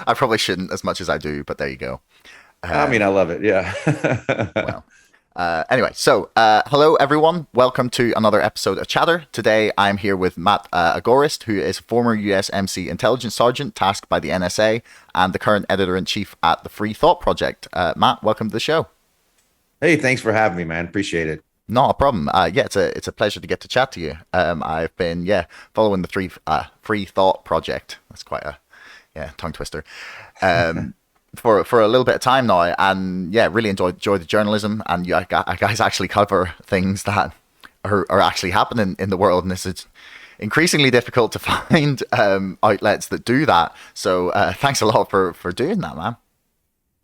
I probably shouldn't as much as I do, but there you go. I Uh, mean, I love it. Yeah. well, hello everyone. Welcome to another episode of Chatter. Today I'm here with Matt Agorist, who is a former USMC intelligence sergeant tasked by the NSA and the current editor in chief at the Free Thought Project. Matt, welcome to the show. Hey, thanks for having me, man. Appreciate it. Not a problem. It's a pleasure to get to chat to you. I've been following the Free Thought Project. That's quite a tongue twister. Um, for a little bit of time now, and really enjoy the journalism, and you guys actually cover things that are actually happening in the world, and this is increasingly difficult to find outlets that do that. So thanks a lot for doing that, man.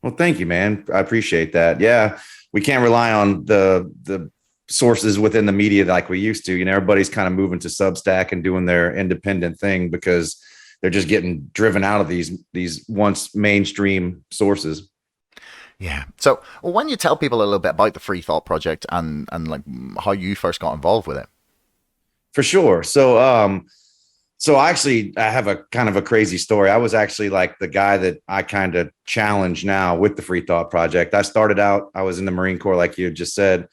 Well, thank you, man. I appreciate that. Yeah, we can't rely on the sources within the media like we used to. Everybody's kind of moving to Substack and doing their independent thing because they're just getting driven out of these once mainstream sources. Yeah. So when you tell people a little bit about the Free Thought Project and like how you first got involved with it. For sure. So actually, I have a kind of a crazy story. I was actually like the guy that I kind of challenge now with the Free Thought Project. I started out, I was in the Marine Corps, like you just said,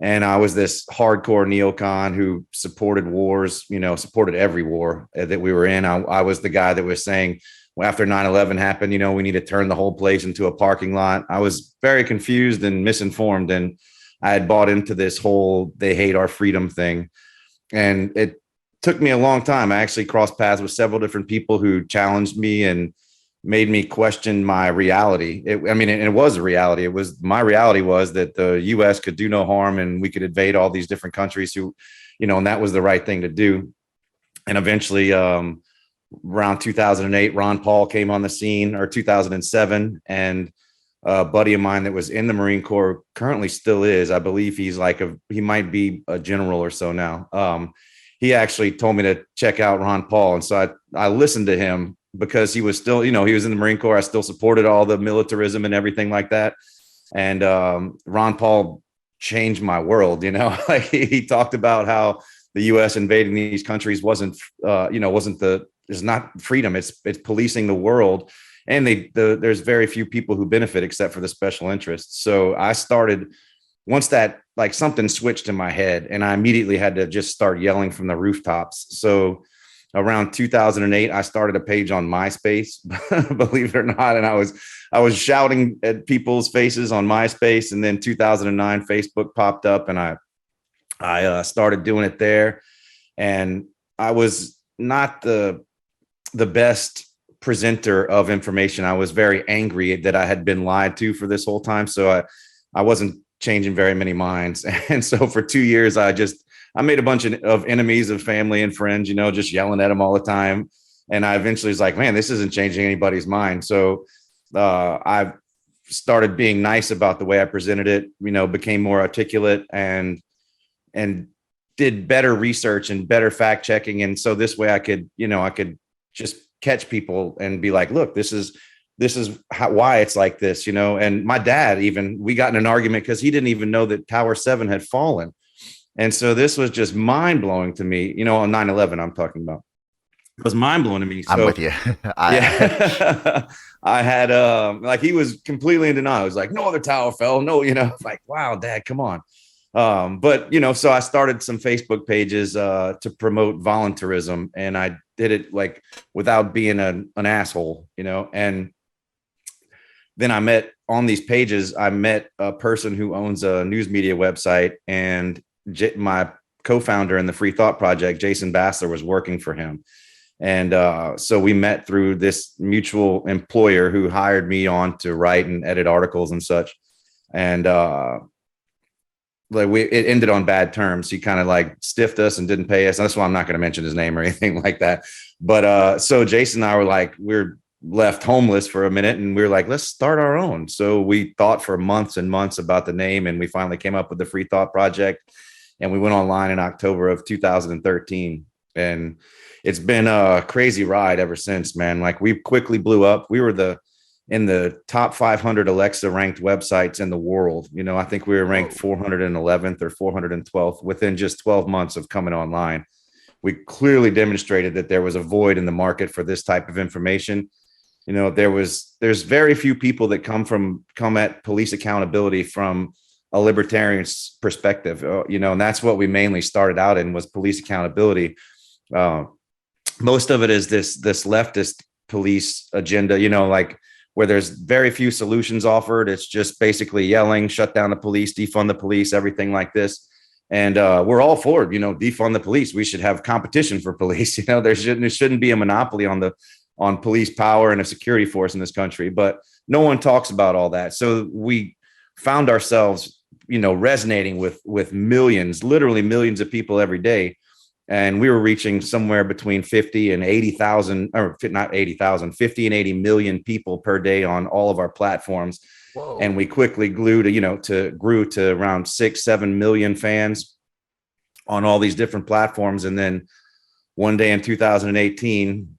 and I was this hardcore neocon who supported wars, supported every war that we were in. I was the guy that was saying, well, after 9/11 happened, we need to turn the whole place into a parking lot. I was very confused and misinformed, and I had bought into this whole they hate our freedom thing. And it took me a long time. I actually crossed paths with several different people who challenged me and made me question my reality. It was a reality. My reality was that the US could do no harm and we could invade all these different countries and that was the right thing to do. And eventually, around 2008, Ron Paul came on the scene, or 2007. And a buddy of mine that was in the Marine Corps, currently still is, I believe he might be a general or so now. He actually told me to check out Ron Paul. And so I listened to him because he was still, he was in the Marine Corps. I still supported all the militarism and everything like that. And Ron Paul changed my world. Like he talked about how the U.S. invading these countries is not freedom. It's policing the world. And there's very few people who benefit except for the special interests. So I started, once that, like, something switched in my head, and I immediately had to just start yelling from the rooftops. So around 2008, I started a page on MySpace, believe it or not. And I was shouting at people's faces on MySpace. And then 2009, Facebook popped up, and I started doing it there. And I was not the best presenter of information. I was very angry that I had been lied to for this whole time. So I wasn't changing very many minds. And so for 2 years, I made a bunch of enemies of family and friends, just yelling at them all the time. And I eventually was like, man, this isn't changing anybody's mind. So I started being nice about the way I presented it, became more articulate and did better research and better fact checking. And so this way I could just catch people and be like, look, this is why it's like this, and my dad, we got in an argument because he didn't even know that Tower 7 had fallen. And so this was just mind blowing to me, on 9/11, I'm talking about. It was mind blowing to me. I'm So with you. yeah, I had, like, he was completely in denial. He was like, no other tower fell. No, like, wow, Dad, come on. But so I started some Facebook pages to promote voluntarism, and I did it like without being an asshole, and then on these pages, I met a person who owns a news media website, and my co-founder in the Free Thought Project, Jason Bassler, was working for him. And so we met through this mutual employer who hired me on to write and edit articles and such. And it ended on bad terms. He kind of like stiffed us and didn't pay us. And that's why I'm not going to mention his name or anything like that. But so Jason and I were like, we're left homeless for a minute, and we were like, let's start our own. So we thought for months and months about the name, and we finally came up with the Free Thought Project, and we went online in October of 2013. And it's been a crazy ride ever since, man. Like, we quickly blew up. We were in the top 500 Alexa ranked websites in the world. I think we were ranked 411th or 412th within just 12 months of coming online. We clearly demonstrated that there was a void in the market for this type of information. there's very few people that come at police accountability from a libertarian perspective, and that's what we mainly started out in, was police accountability. Most of it is this leftist police agenda, like where there's very few solutions offered. It's just basically yelling, shut down the police, defund the police, everything like this. And we're all for, defund the police. We should have competition for police. There shouldn't be a monopoly on police power and a security force in this country. But no one talks about all that. So we found ourselves, resonating with millions, literally millions of people every day. And we were reaching somewhere between 50 and 80,000, or not 80,000, 50 and 80 million people per day on all of our platforms. Whoa. And we quickly grew to around 6-7 million fans on all these different platforms. And then one day in 2018,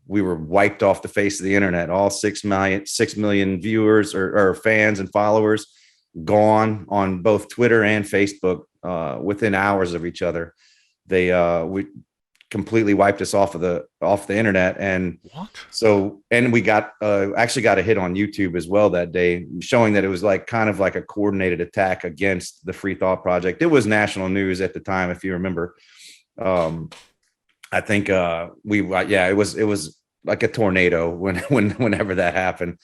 we were wiped off the face of the internet. All 6 million viewers or fans and followers gone on both Twitter and Facebook within hours of each other. We completely wiped us off the internet. And we got actually got a hit on YouTube as well that day, showing that it was kind of like a coordinated attack against the Free Thought Project. It was national news at the time, if you remember. I think it was like a tornado whenever that happened.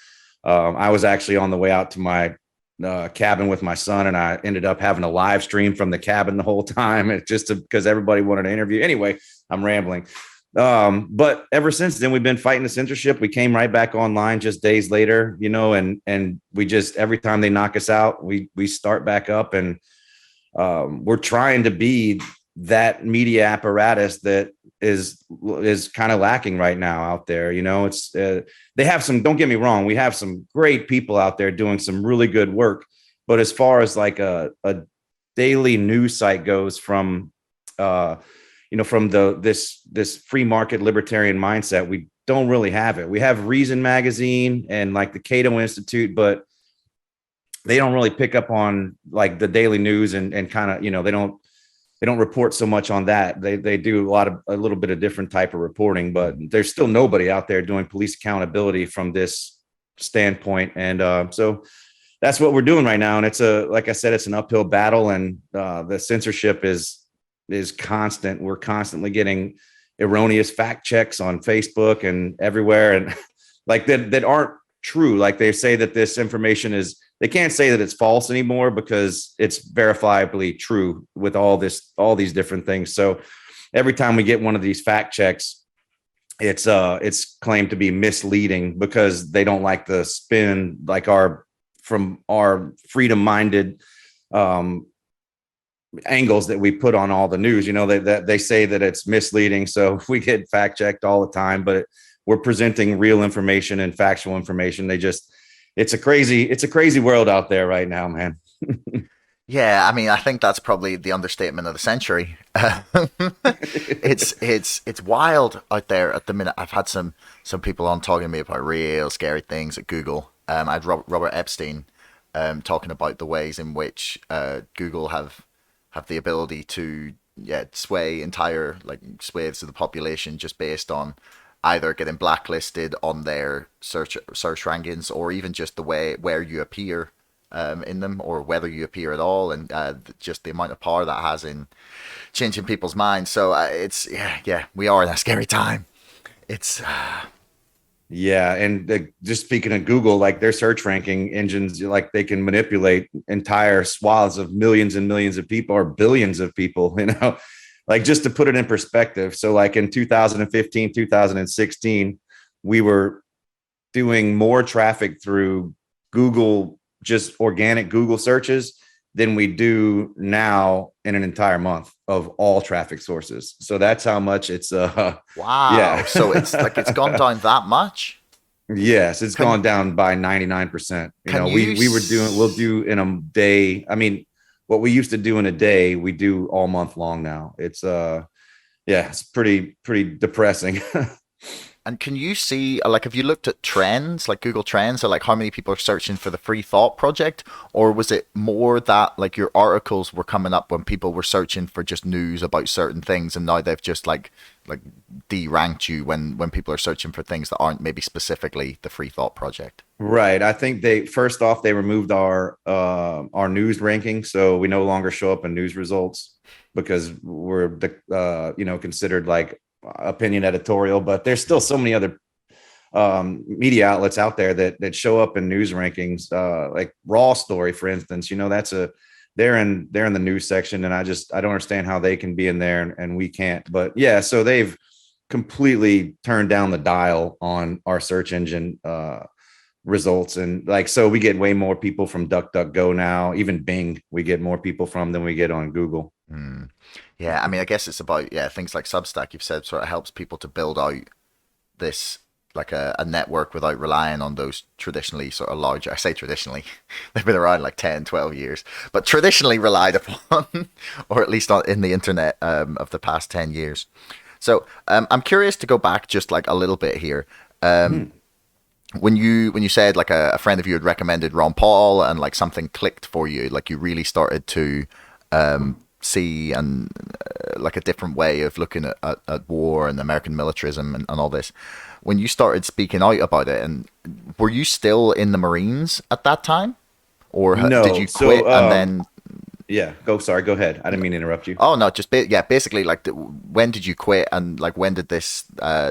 I was actually on the way out to my cabin with my son, and I ended up having a live stream from the cabin the whole time. It just because everybody wanted to interview. Anyway, I'm rambling. But ever since then, we've been fighting the censorship. We came right back online just days later, and we just, every time they knock us out, we start back up, and we're trying to be that media apparatus that is kind of lacking right now out there. It's they have some, don't get me wrong, we have some great people out there doing some really good work, but as far as like a daily news site goes, from this free market libertarian mindset, we don't really have it. We have Reason Magazine and like the Cato Institute, but they don't really pick up on like the daily news and kind of, they don't report so much on that. They do a little bit of different type of reporting, but there's still nobody out there doing police accountability from this standpoint. And so that's what we're doing right now. And it's like I said, it's an uphill battle, and the censorship is constant. We're constantly getting erroneous fact checks on Facebook and everywhere, and like that aren't true. Like they say that this information they can't say that it's false anymore because it's verifiably true with all these different things. So every time we get one of these fact checks, it's claimed to be misleading because they don't like the spin, like from our freedom-minded angles that we put on all the news. They say that it's misleading, so we get fact checked all the time, but we're presenting real information and factual information. It's a crazy world out there right now, man. Yeah, I mean, I think that's probably the understatement of the century. It's wild out there at the minute. I've had some people on talking to me about real scary things at Google. I had Robert Epstein talking about the ways in which Google have the ability to sway entire swathes of the population just based on either getting blacklisted on their search rankings, or even just the way where you appear in them, or whether you appear at all, and just the amount of power that has in changing people's minds. So we are in a scary time. It's and just speaking of Google, like their search ranking engines, like they can manipulate entire swaths of millions and millions of people, or billions of people, like just to put it in perspective. So like in 2015, 2016, we were doing more traffic through Google, just organic Google searches, than we do now in an entire month of all traffic sources. So that's how much it's wow. Yeah. So it's gone down that much. Yes, it's gone down by 99%. We'll do in a day. I mean, what we used to do in a day, we do all month long now. It's it's pretty depressing. And can you see, like, have you looked at trends, like Google Trends, or like how many people are searching for the Free Thought Project? Or was it more that like your articles were coming up when people were searching for just news about certain things, and now they've just like de-ranked you when people are searching for things that aren't maybe specifically the Free Thought Project? Right. I think they first off they removed our news ranking, so we no longer show up in news results because we're considered like opinion editorial. But there's still so many other media outlets out there that show up in news rankings, like Raw Story, for instance. That's they're in the news section, and I don't understand how they can be in there and we can't. But yeah, so they've completely turned down the dial on our search engine results, and like so we get way more people from DuckDuckGo now. Even Bing we get more people from than we get on Google. Mm. Yeah, I mean, I guess it's about, yeah, things like Substack, you've said, sort of helps people to build out this like a network without relying on those traditionally sort of large, I say traditionally, they've been around like 10, 12 years, but traditionally relied upon, or at least in the internet of the past 10 years. So I'm curious to go back just like a little bit here. Hmm. When you said like a friend of you had recommended Ron Paul and like something clicked for you, like you really started to see and like a different way of looking at war and American militarism and all this. When you started speaking out about it, and were you still in the Marines at that time, or did No. you quit So and then? yeah, sorry, go ahead. I didn't mean to interrupt you. Oh no, just yeah, basically like when did you quit, and like when did this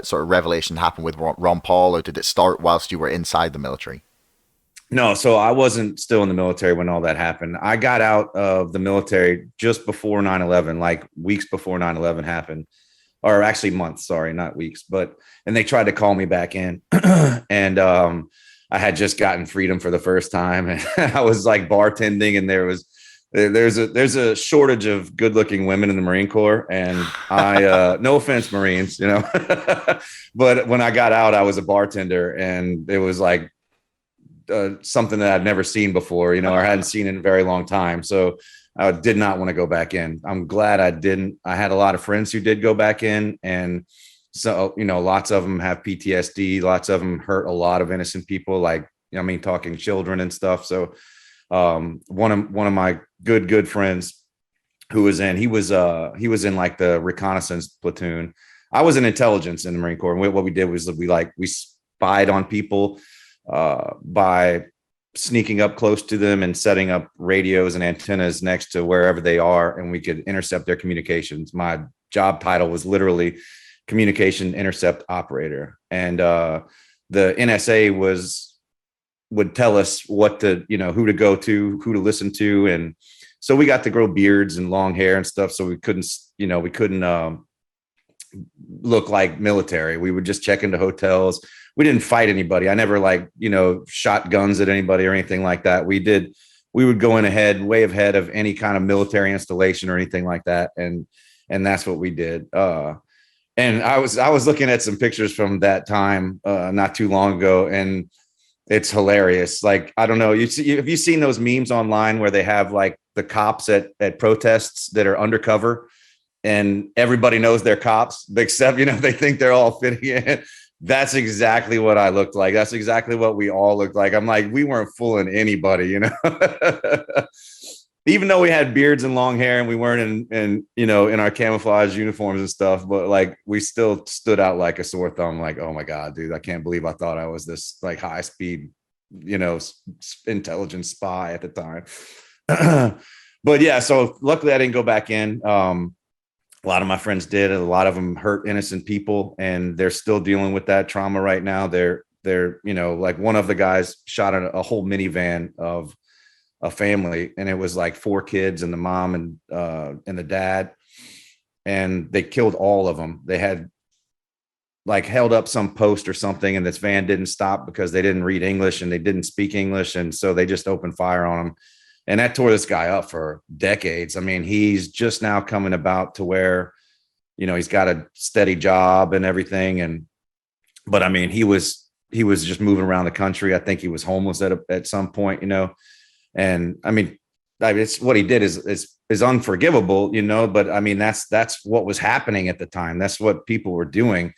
sort of revelation happen with Ron Paul, or did it start whilst you were inside the military? No, so I wasn't still in the military when all that happened. I got out of the military just before 9/11, like weeks before 9/11 happened, or actually months, sorry, not weeks, and they tried to call me back in. And I had just gotten freedom for the first time, and I was like bartending, and there's a shortage of good-looking women in the Marine Corps, and I no offense, Marines, but when I got out, I was a bartender, and it was like something that I'd never seen before, or hadn't seen in a very long time. So I did not want to go back in. I'm glad I didn't. I had a lot of friends who did go back in, and so lots of them have PTSD. Lots of them hurt a lot of innocent people, like talking children and stuff. So one of my good friends who was in, he was in like the reconnaissance platoon. I was in intelligence in the Marine Corps, and what we did was we spied on people by sneaking up close to them and setting up radios and antennas next to wherever they are, and we could intercept their communications. My job title was literally communication intercept operator, and the NSA would tell us what to, who to go to, who to listen to, and so we got to grow beards and long hair and stuff, so we couldn't look like military. We would just check into hotels. We didn't fight anybody. I never shot guns at anybody or anything like that. We would go in way ahead of any kind of military installation or anything like that. And that's what we did. And I was looking at some pictures from that time, not too long ago. And it's hilarious. Like, I don't know. Have you seen those memes online where they have like the cops at protests that are undercover and everybody knows they're cops, except, they think they're all fitting in? That's exactly what I looked like. That's exactly what we all looked like. I'm like, we weren't fooling anybody, even though we had beards and long hair and we weren't in our camouflage uniforms and stuff, but like we still stood out like a sore thumb. Like, oh my God, dude, I can't believe I thought I was this like high speed, intelligence spy at the time. But yeah, so luckily I didn't go back in. A lot of my friends did. A lot of them hurt innocent people, and they're still dealing with that trauma right now. They're like one of the guys shot a whole minivan of a family, and it was like 4 kids and the mom and the dad, and they killed all of them. They had like held up some post or something, and this van didn't stop because they didn't read English and they didn't speak English, and so they just opened fire on them. And that tore this guy up for decades. I mean, he's just now coming about to where, he's got a steady job and everything. But I mean, he was just moving around the country. I think he was homeless at some point, and I mean, it's what he did is unforgivable, but I mean, that's what was happening at the time. That's what people were doing.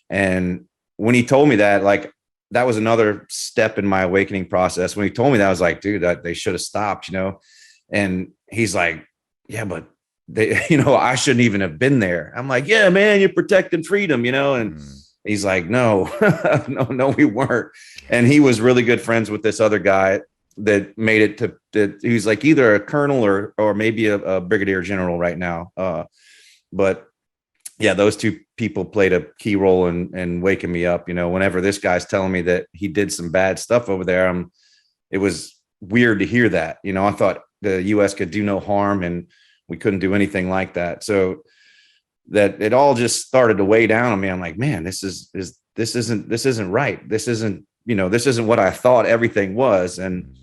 And when he told me that, like, that was another step in my awakening process. When he told me that, I was like, dude, that they should have stopped, you know? And he's like, yeah, but they, you know, I shouldn't even have been there. I'm like, yeah, man, you're protecting freedom, you know? And he's like, no, no, we weren't. And he was really good friends with this other guy that made it to, that he was like either a colonel or maybe a brigadier general right now. But yeah, those two people played a key role in waking me up. You know, whenever this guy's telling me that he did some bad stuff over there, it was weird to hear that. You know, I thought the U.S. could do no harm and we couldn't do anything like that. So that it all just started to weigh down on me. I'm like, man, this isn't right. This isn't what I thought everything was. And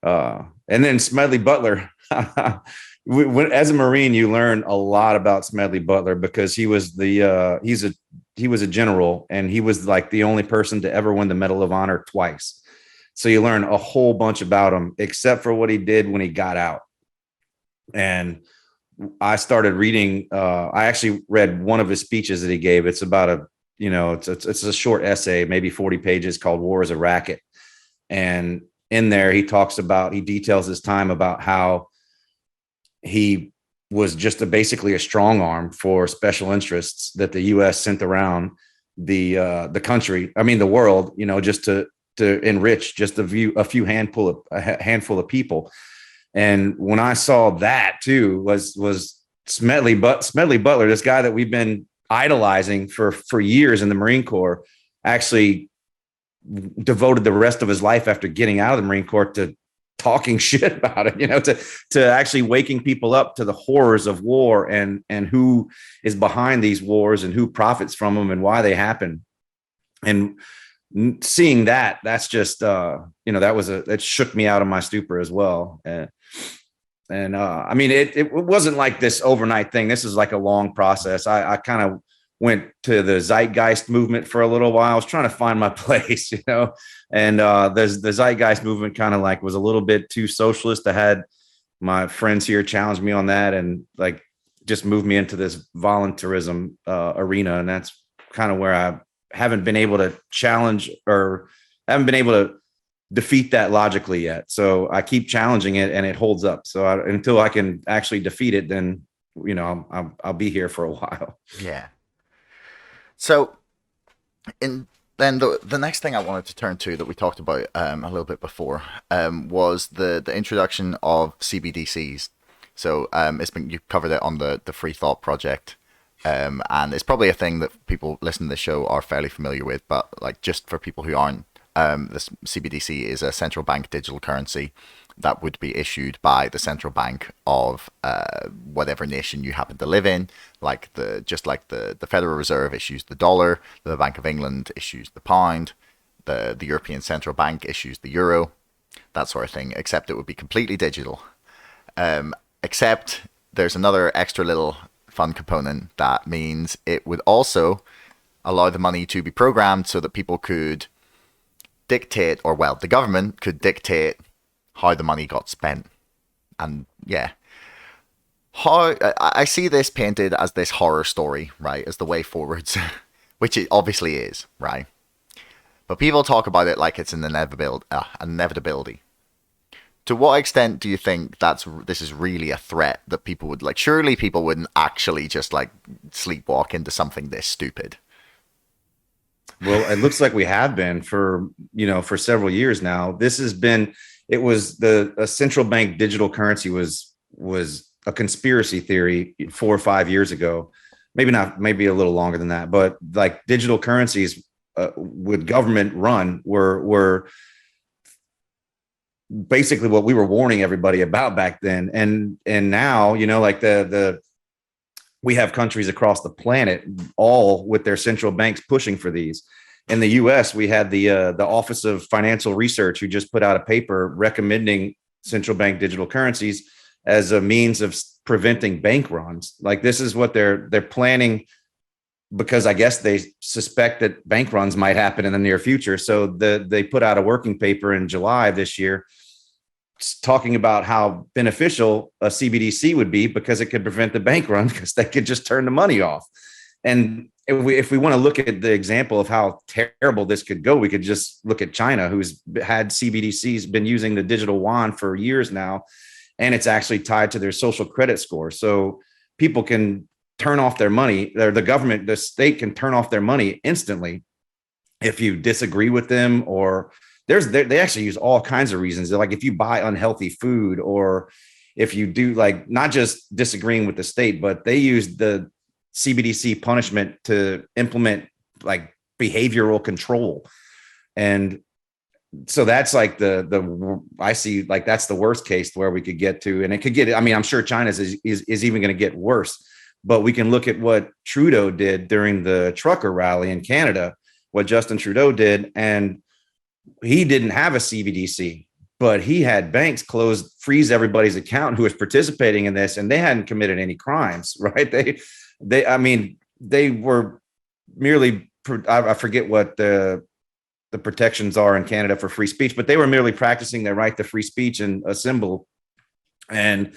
then Smedley Butler. As a Marine, you learn a lot about Smedley Butler because he was he was a general, and he was like the only person to ever win the Medal of Honor twice. So you learn a whole bunch about him, except for what he did when he got out. And I started reading. I actually read one of his speeches that he gave. It's about it's a short essay, maybe 40 pages, called "War is a Racket." And in there, he details his time about how he was just basically a strong arm for special interests that the U.S. sent around the country. I mean, the world, you know, just to enrich just a handful of people. And when I saw that too, was Smedley Butler, this guy that we've been idolizing for years in the Marine Corps, actually devoted the rest of his life after getting out of the Marine Corps to talking shit about it, you know, to actually waking people up to the horrors of war and who is behind these wars and who profits from them and why they happen. And seeing that's just, it shook me out of my stupor as well. I mean, it wasn't like this overnight thing. This is like a long process. I kind of went to the Zeitgeist movement for a little while. I was trying to find my place, you know, and the Zeitgeist movement kind of like was a little bit too socialist. I had my friends here challenge me on that and like just moved me into this voluntarism arena. And that's kind of where I haven't been able to challenge or haven't been able to defeat that logically yet. So I keep challenging it and it holds up. So until I can actually defeat it, then, you know, I'll be here for a while. Yeah. So, then the next thing I wanted to turn to that we talked about a little bit before was the introduction of CBDCs. So you covered it on the Free Thought Project, and it's probably a thing that people listening to the show are fairly familiar with. But like just for people who aren't, this CBDC is a central bank digital currency that would be issued by the central bank of whatever nation you happen to live in. Just like the Federal Reserve issues the dollar, the Bank of England issues the pound, the European Central Bank issues the euro, that sort of thing, except it would be completely digital. Except there's another extra little fun component that means it would also allow the money to be programmed so that people could dictate, or well, the government could dictate how the money got spent. And yeah, how I see this painted as this horror story, right, as the way forwards, which it obviously is, right? But people talk about it like it's an inevitability. To what extent do you think this is really a threat that people would like? Surely people wouldn't actually just like sleepwalk into something this stupid. Well, it looks like we have been for several years now. A central bank digital currency was a conspiracy theory 4 or 5 years ago, maybe a little longer than that. But like digital currencies with government run were basically what we were warning everybody about back then. And now, you know, like we have countries across the planet all with their central banks pushing for these. In the U.S., we had the Office of Financial Research, who just put out a paper recommending central bank digital currencies as a means of preventing bank runs. Like this is what they're planning, because I guess they suspect that bank runs might happen in the near future. So they put out a working paper in July of this year talking about how beneficial a CBDC would be because it could prevent the bank run because they could just turn the money off. And if we want to look at the example of how terrible this could go, we could just look at China, who's had CBDCs, been using the digital yuan for years now, and it's actually tied to their social credit score. So people can turn off their money, or the government, the state can turn off their money instantly if you disagree with them, or they actually use all kinds of reasons. They're like, if you buy unhealthy food, or if you do, like, not just disagreeing with the state, but they use the CBDC punishment to implement like behavioral control. And so that's like I see, like, that's the worst case where we could get to, and it could get, I mean, I'm sure China's is even going to get worse, but we can look at what Trudeau did during the trucker rally in Canada, what Justin Trudeau did. And he didn't have a CBDC, but he had banks freeze everybody's account who was participating in this, and they hadn't committed any crimes, right? I mean, they were merely, I forget what the protections are in Canada for free speech, but they were merely practicing their right to free speech and assemble. And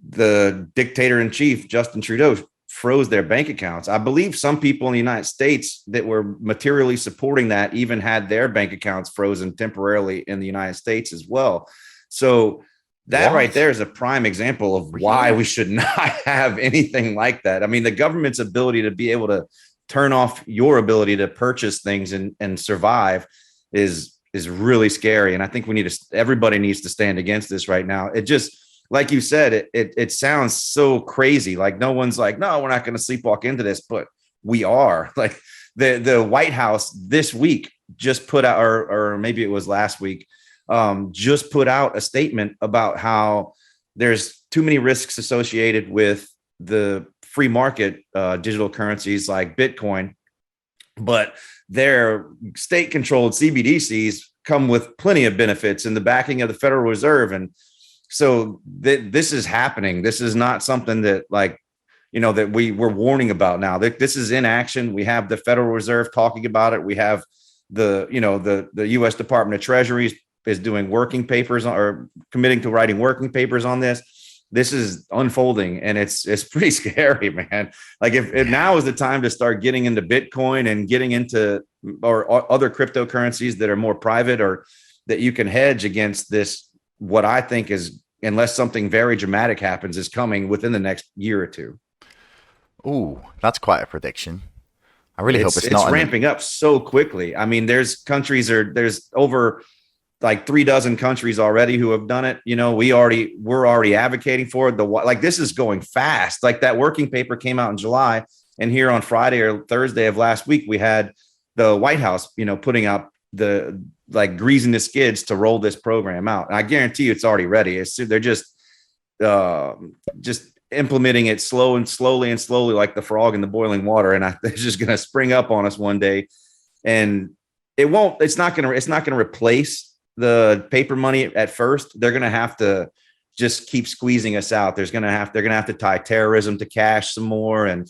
the dictator in chief, Justin Trudeau, froze their bank accounts. I believe some people in the United States that were materially supporting that even had their bank accounts frozen temporarily in the United States as well. So that right there is a prime example of why we should not have anything like that. I mean, the government's ability to be able to turn off your ability to purchase things and survive is really scary. And I think everybody needs to stand against this right now. It just, like you said, it sounds so crazy. Like, no one's like, no, we're not going to sleepwalk into this, but we are. Like, the White House this week just put out, or maybe it was last week, just put out a statement about how there's too many risks associated with the free market digital currencies like Bitcoin, but their state-controlled CBDCs come with plenty of benefits and the backing of the Federal Reserve. And so this is happening. This is not something that, like, that we're warning about now. This is in action. We have the Federal Reserve talking about it. We have the U.S. Department of Treasury is doing working papers or committing to writing working papers on this. This is unfolding, and it's pretty scary, man. Like, if now is the time to start getting into Bitcoin and getting into or other cryptocurrencies that are more private, or that you can hedge against this, what I think is, unless something very dramatic happens, is coming within the next year or two. Ooh, that's quite a prediction. I really hope it's not. It's ramping up so quickly. I mean, there's over like 36 countries already who have done it. We're already advocating for it. Like, this is going fast. Like, that working paper came out in July, and here on Friday or Thursday of last week, we had the White House, putting out greasing the skids to roll this program out. And I guarantee you it's already ready. They're just implementing it slowly, like the frog in the boiling water. And it's just going to spring up on us one day, and it's not going to replace the paper money at first. They're going to have to just keep squeezing us out. They're going to have to tie terrorism to cash some more, and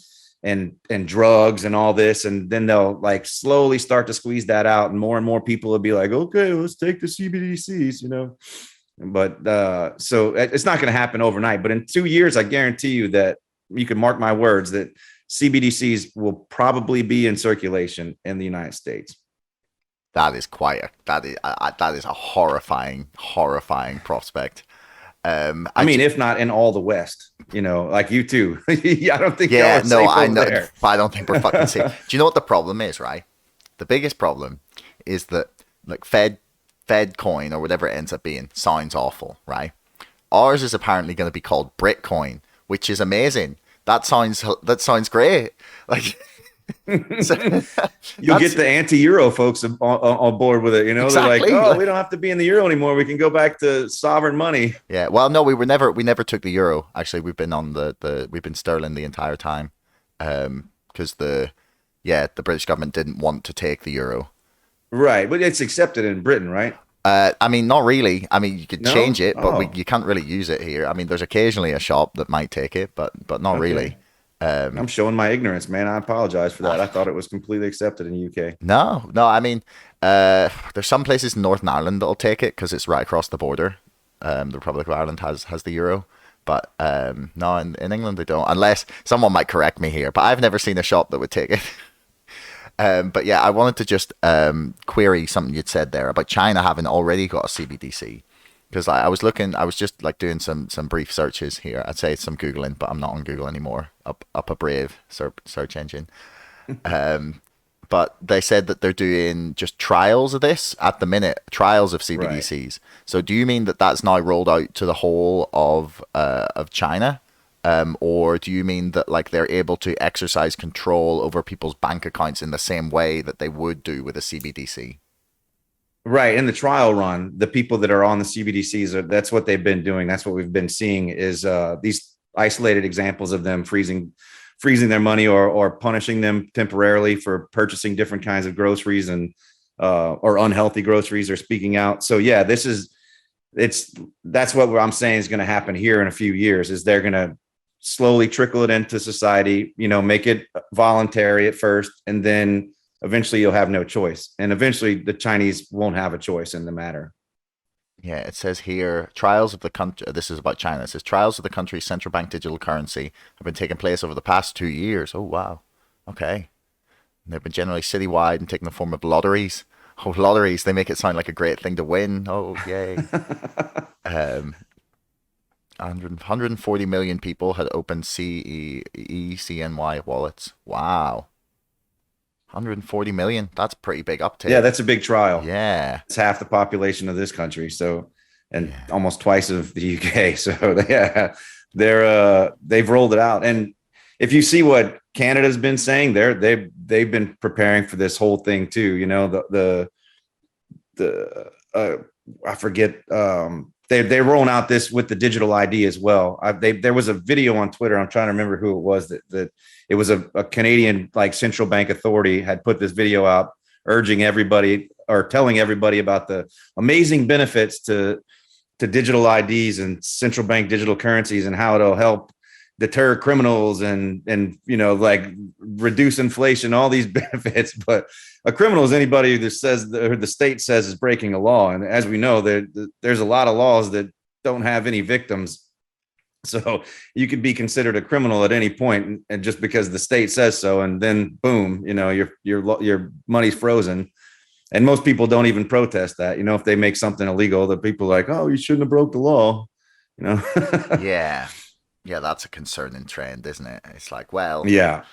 drugs and all this. And then they'll like slowly start to squeeze that out. And more people will be like, okay, let's take the CBDCs, but so it's not going to happen overnight, but in 2 years, I guarantee you that you can mark my words that CBDCs will probably be in circulation in the United States. That is that is a horrifying prospect. I mean, if not in all the West, like you too. I don't think. Yeah, no, I know, there. but I don't think we're fucking safe. Do you know what the problem is? Right, the biggest problem is that, like, Fed coin, or whatever it ends up being, sounds awful, right? Ours is apparently going to be called Britcoin, which is amazing. That sounds great. Like. So, you'll get the anti-euro folks on board with it. Exactly. They're like, oh, we don't have to be in the euro anymore. We can go back to sovereign money. Yeah. Well, no, we never took the euro. Actually, we've been on we've been sterling the entire time, because the British government didn't want to take the euro. Right, but it's accepted in Britain, right? I mean, not really. I mean, you could change it, but you can't really use it here. I mean, there's occasionally a shop that might take it, but not really. I'm showing my ignorance, man. I apologize for that. I thought it was completely accepted in the UK. No. I mean, there's some places in Northern Ireland that'll take it because it's right across the border. The Republic of Ireland has the euro, but no, in England they don't. Unless someone might correct me here, but I've never seen a shop that would take it. But yeah, I wanted to just query something you'd said there about China having already got a CBDC. Because I was looking, I was just like doing some brief searches here. I'd say some Googling, but I'm not on Google anymore. Up a Brave search engine. But they said that they're doing just trials of this at the minute, trials of Right. CBDCs. So do you mean that that's now rolled out to the whole of China? Or do you mean that like they're able to exercise control over people's bank accounts in the same way that they would do with a CBDC? Right. In the trial run, the people that are on the CBDCs that's what they've been doing. That's what we've been seeing is these isolated examples of them freezing their money or punishing them temporarily for purchasing different kinds of groceries and or unhealthy groceries or speaking out. So yeah, that's what I'm saying is going to happen here in a few years is they're going to slowly trickle it into society, make it voluntary at first, and then eventually you'll have no choice. And eventually the Chinese won't have a choice in the matter. Yeah, it says here trials of the country. This is about China. It says trials of the country's central bank digital currency have been taking place over the past 2 years. Oh wow, okay. And they've been generally citywide and taking the form of lotteries. Oh, lotteries! They make it sound like a great thing to win. Oh, yay! 140 million people had opened CNY wallets. Wow, 140 million. That's a pretty big Yeah, uptake. that's a big trial. Yeah, It's half the population of this country. So, and yeah. almost twice of the UK. So yeah, they've rolled it out. And if you see what Canada's been saying, they've been preparing for this whole thing too. I forget. They're rolling out this with the digital ID as well. There was a video on Twitter. I'm trying to remember who it was that it was a Canadian like central bank authority had put this video out urging everybody or telling everybody about the amazing benefits to digital IDs and central bank digital currencies and how it'll help deter criminals and like reduce inflation, all these benefits. But a criminal is anybody that says or the state says is breaking a law. And as we know, there's a lot of laws that don't have any victims. So you could be considered a criminal at any point, and just because the state says so, and then boom, your money's frozen. And most people don't even protest that. If they make something illegal, the people are like, oh, you shouldn't have broke the law. Yeah. Yeah, that's a concerning trend, isn't it? It's like, well, Yeah.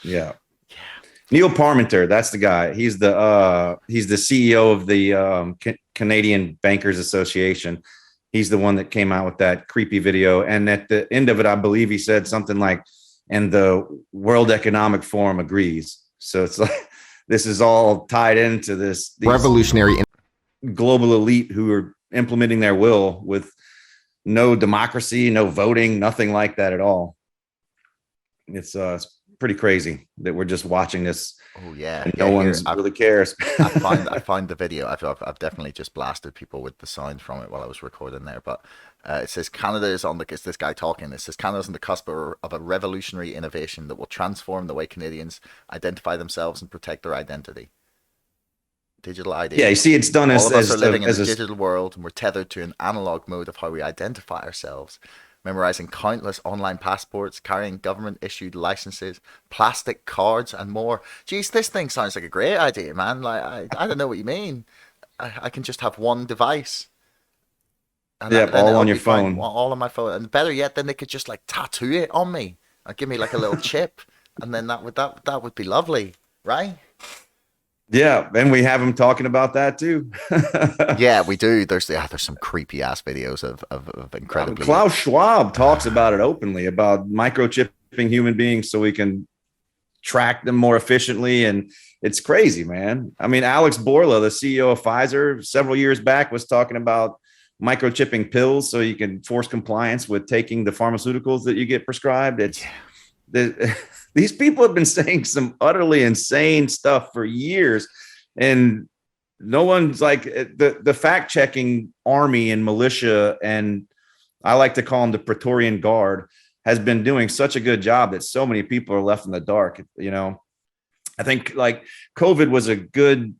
Neil Parmenter, that's the guy. He's the CEO of the Canadian Bankers Association. He's the one that came out with that creepy video. And at the end of it, I believe he said something like, and the World Economic Forum agrees. So it's like, this is all tied into these revolutionary global elite who are implementing their will with no democracy, no voting, nothing like that at all. It's pretty crazy that we're just watching this. Oh yeah, and no one really cares. I find the video. I've definitely just blasted people with the sound from it while I was recording there. But it says Canada is on the. It's this guy talking. It says Canada is on the cusp of a revolutionary innovation that will transform the way Canadians identify themselves and protect their identity. Digital ID. Yeah, you see, it's done all of us are living in a digital world, and we're tethered to an analog mode of how we identify ourselves. Memorizing countless online passports, carrying government-issued licenses, plastic cards, and more. Geez, this thing sounds like a great idea, man. Like, I don't know what you mean. I can just have one device. And all on your phone. All on my phone. And better yet, then they could just like tattoo it on me or give me like a little chip. And then that would be lovely, right? Yeah, and we have them talking about that too. Yeah, we do. There's some creepy ass videos of incredibly. Klaus Schwab talks about it openly about microchipping human beings so we can track them more efficiently, and it's crazy, man. I mean, Alex Borla, the CEO of Pfizer, several years back was talking about microchipping pills so you can force compliance with taking the pharmaceuticals that you get prescribed. These people have been saying some utterly insane stuff for years, and no one's like the fact checking army and militia, and I like to call them the Praetorian Guard, has been doing such a good job that so many people are left in the dark. I think like COVID was a good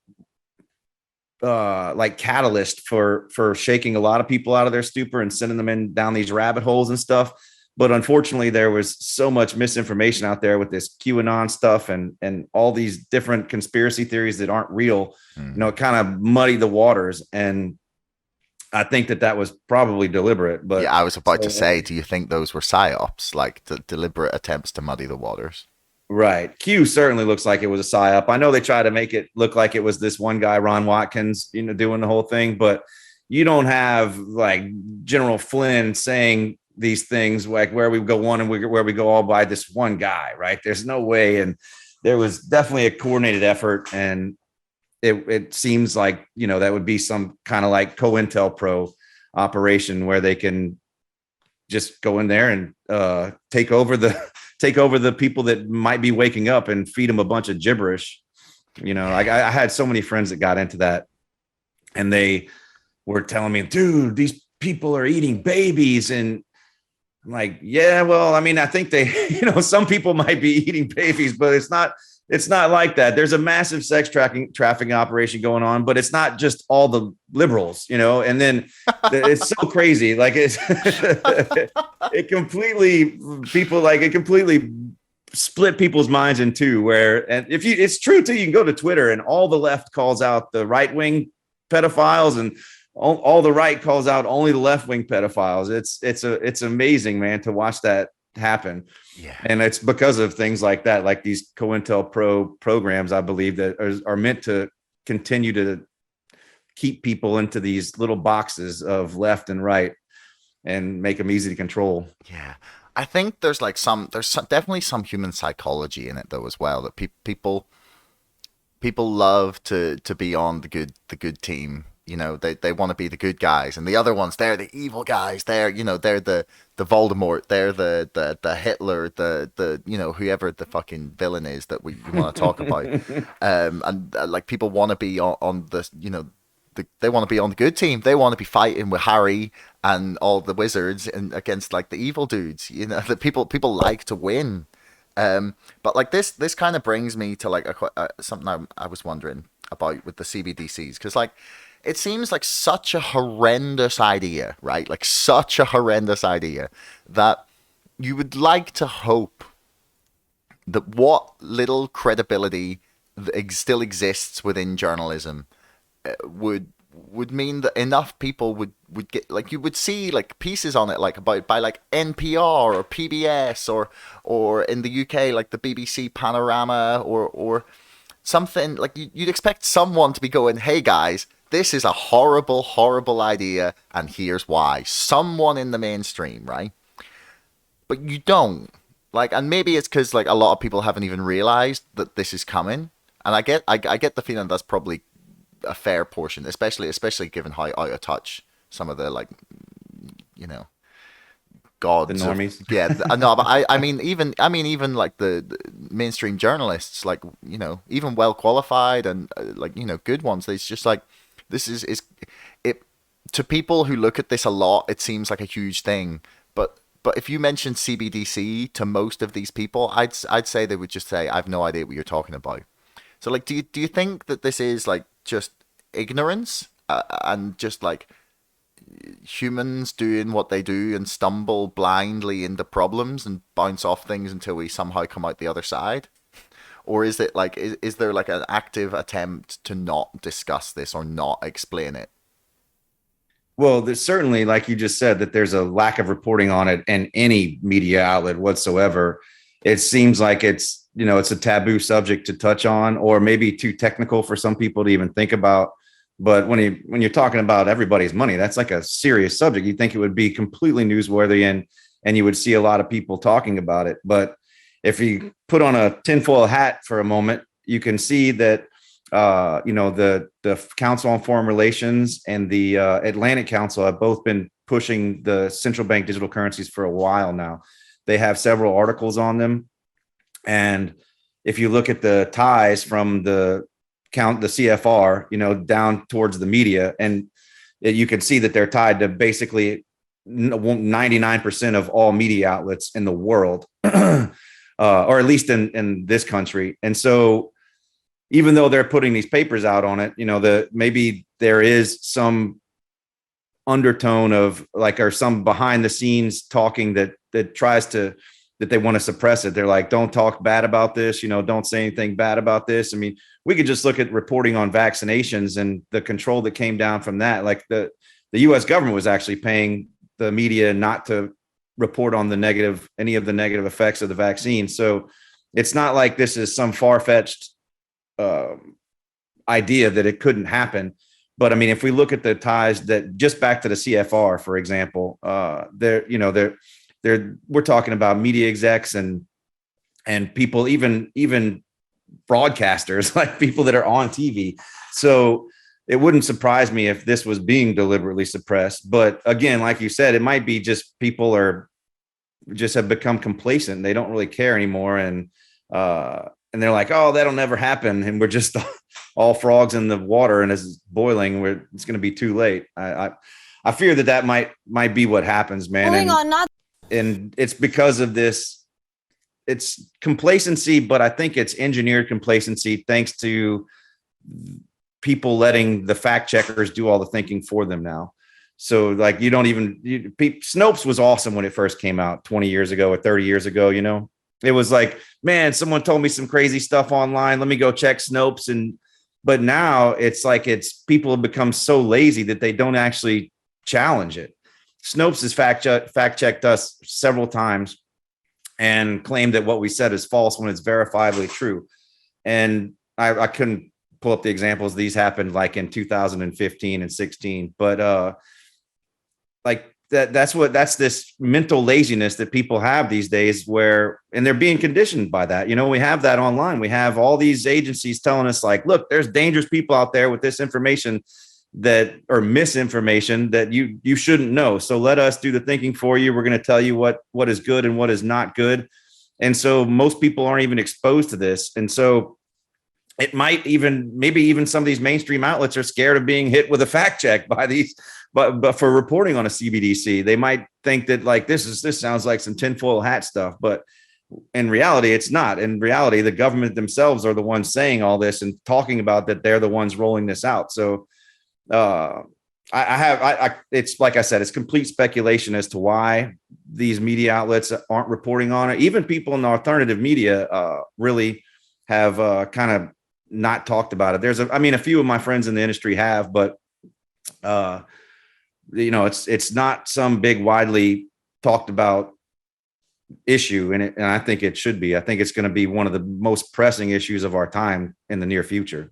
like catalyst for shaking a lot of people out of their stupor and sending them down these rabbit holes and stuff. But unfortunately, there was so much misinformation out there with this QAnon stuff and all these different conspiracy theories that aren't real. It kind of muddied the waters. And I think that was probably deliberate. But yeah, I was about to say, do you think those were psyops, like deliberate attempts to muddy the waters? Right. Q certainly looks like it was a psyop. I know they try to make it look like it was this one guy, Ron Watkins, doing the whole thing, but you don't have like General Flynn saying these things like where we go one and where we go all by this one guy, right? There's no way. And there was definitely a coordinated effort. And it seems like, that would be some kind of like COINTELPRO operation where they can just go in there and take over the people that might be waking up and feed them a bunch of gibberish. I had so many friends that got into that, and they were telling me, dude, these people are eating babies. And I'm like, yeah, well, I mean, I think they, some people might be eating babies, but it's not like that. There's a massive sex trafficking operation going on, but it's not just all the liberals, and then it's so crazy. Like it completely split people's minds in two, and it's true too, you can go to Twitter and all the left calls out the right wing pedophiles and all the right calls out only the left wing pedophiles. It's amazing, man, to watch that happen. Yeah. And it's because of things like that, like these COINTELPRO programs, I believe, that are meant to continue to keep people into these little boxes of left and right and make them easy to control. Yeah. I think there's definitely some human psychology in it though as well, that people love to be on the good team. They want to be the good guys, and the other ones, they're the evil guys. They're they're the Voldemort. They're the Hitler. The whoever the fucking villain is that we want to talk about. Like people want to be on the they want to be on the good team. They want to be fighting with Harry and all the wizards and against like the evil dudes. The people like to win. But like this kind of brings me to like something I was wondering about with the CBDCs, because like, it seems like such a horrendous idea, right? Like such a horrendous idea that you would like to hope that what little credibility still exists within journalism would mean that enough people would get, like, you would see like pieces on it, like about by like NPR or PBS or in the UK like the BBC Panorama or something like you'd expect someone to be going, hey guys, this is a horrible, horrible idea, and here's why. Someone in the mainstream, right? But you don't. Like, and maybe it's because like a lot of people haven't even realized that this is coming. And I get the feeling that's probably a fair portion, especially given how out of touch some of the like, gods, the normies. No, but I mean even like the mainstream journalists, like even well qualified and like good ones. It's just like, this is it to people who look at this a lot. It seems like a huge thing, but if you mention CBDC to most of these people, I'd say they would just say, I have no idea what you're talking about. So like, do you think that this is like just ignorance and just like humans doing what they do and stumble blindly into problems and bounce off things until we somehow come out the other side? Or is it like, is there like an active attempt to not discuss this or not explain it? Well, there's certainly, like you just said, that there's a lack of reporting on it in any media outlet whatsoever. It seems like it's a taboo subject to touch on, or maybe too technical for some people to even think about. But when you're talking about everybody's money, that's like a serious subject. You'd think it would be completely newsworthy and you would see a lot of people talking about it. But if you put on a tinfoil hat for a moment, you can see that the Council on Foreign Relations and the Atlantic Council have both been pushing the central bank digital currencies for a while now. They have several articles on them, and if you look at the ties from the CFR, down towards the media, and you can see that they're tied to basically 99% of all media outlets in the world, or at least in this country. And so, even though they're putting these papers out on it, maybe there is some undertone of like, or some behind the scenes talking that tries to, that they want to suppress it. They're like, don't talk bad about this, don't say anything bad about this. I mean, we could just look at reporting on vaccinations and the control that came down from that. Like the US government was actually paying the media not to report on any of the negative effects of the vaccine. So it's not like this is some far-fetched idea that it couldn't happen. But I mean, if we look at the ties that just back to the CFR, for example, we're talking about media execs and people, even broadcasters, like people that are on TV. So it wouldn't surprise me if this was being deliberately suppressed. But again, like you said, it might be just people have become complacent. They don't really care anymore. And they're like, oh, that'll never happen. And we're just all frogs in the water, and as it's boiling, it's going to be too late. I fear that might be what happens, man. And it's because of this, it's complacency, but I think it's engineered complacency thanks to people letting the fact checkers do all the thinking for them now. So like, Snopes was awesome when it first came out 20 years ago or 30 years ago, it was like, man, someone told me some crazy stuff online. Let me go check Snopes. But now it's like, people have become so lazy that they don't actually challenge it. Snopes has fact checked us several times and claimed that what we said is false when it's verifiably true. And I couldn't pull up the examples. These happened like in 2015 and 16, but like that's this mental laziness that people have these days and they're being conditioned by that. We have that online. We have all these agencies telling us like, look, there's dangerous people out there with this information or misinformation that you shouldn't know. So let us do the thinking for you. We're going to tell you what is good and what is not good. And so most people aren't even exposed to this. And so it might maybe even some of these mainstream outlets are scared of being hit with a fact check by these, but for reporting on a CBDC, they might think that like, this sounds like some tinfoil hat stuff, but in reality, it's not. In reality, the government themselves are the ones saying all this and talking about that they're the ones rolling this out. So it's like I said, it's complete speculation as to why these media outlets aren't reporting on it. Even people in the alternative media really have kind of not talked about it. A few of my friends in the industry have, but it's not some big widely talked about issue in it. And I think it should be. I think it's going to be one of the most pressing issues of our time in the near future.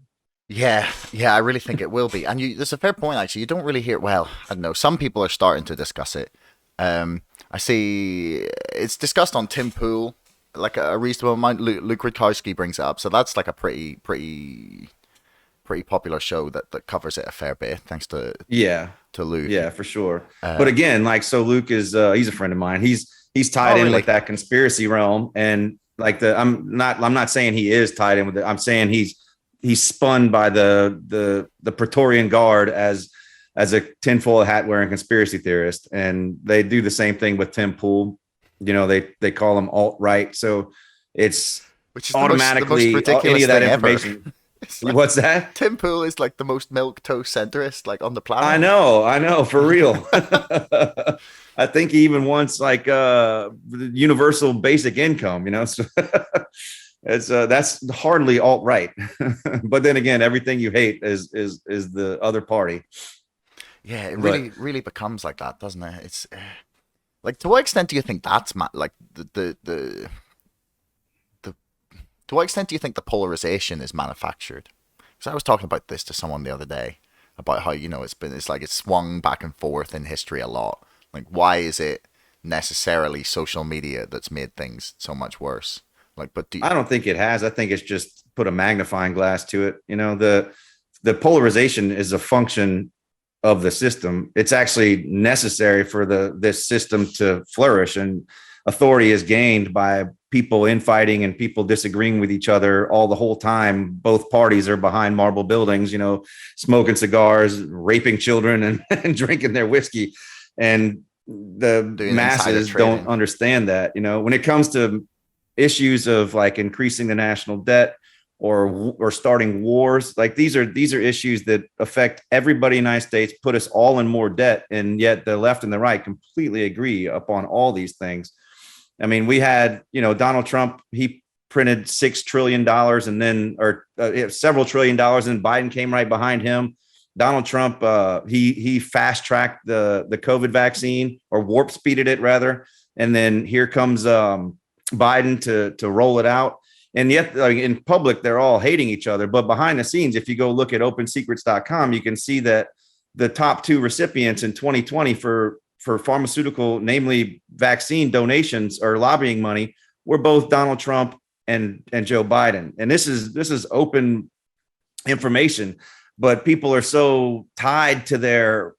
Yeah, I really think it will be. And there's a fair point, actually. You don't really hear, well, I don't know, some people are starting to discuss it. I see it's discussed on Tim Pool, like a reasonable amount. Luke Rudkowski brings it up. So that's like a pretty popular show that covers it a fair bit, thanks to Luke. Yeah, for sure. But again, like, so Luke is, he's a friend of mine. He's tied in with that conspiracy realm. And like I'm not saying he is tied in with it. I'm saying he's spun by the Praetorian Guard as a tinfoil hat wearing conspiracy theorist. And they do the same thing with Tim Pool. They call him alt-right. So which is automatically the most any of that information. Like, what's that? Tim Pool is like the most milquetoast centrist like on the planet. I know, for real. I think he even wants like universal basic income, So that's hardly alt-right. But then again, everything you hate is the other party. Yeah, it really becomes like that, doesn't it? It's like, to what extent do you think that's like the to what extent do you think the polarization is manufactured? Because I was talking about this to someone the other day about how it's swung back and forth in history a lot. Like, why is it necessarily social media that's made things so much worse? Like, but I don't think it has. I think it's just put a magnifying glass to it. The polarization is a function of the system. It's actually necessary for this system to flourish, and authority is gained by people infighting and people disagreeing with each other all the whole time. Both parties are behind marble buildings, smoking cigars, raping children, and drinking their whiskey. And the masses don't understand that. When it comes to issues of like increasing the national debt or starting wars. Like these are issues that affect everybody in the United States, put us all in more debt, and yet the left and the right completely agree upon all these things. I mean, we had, Donald Trump, he printed $6 trillion and then, several $1 trillion, and Biden came right behind him. Donald Trump, he fast tracked the COVID vaccine, or warp speeded it rather. And then here comes Biden to roll it out. And yet in public, they're all hating each other. But behind the scenes, if you go look at opensecrets.com, you can see that the top two recipients in 2020 for pharmaceutical, namely vaccine donations or lobbying money, were both Donald Trump and Joe Biden. And this is open information, but people are so tied to their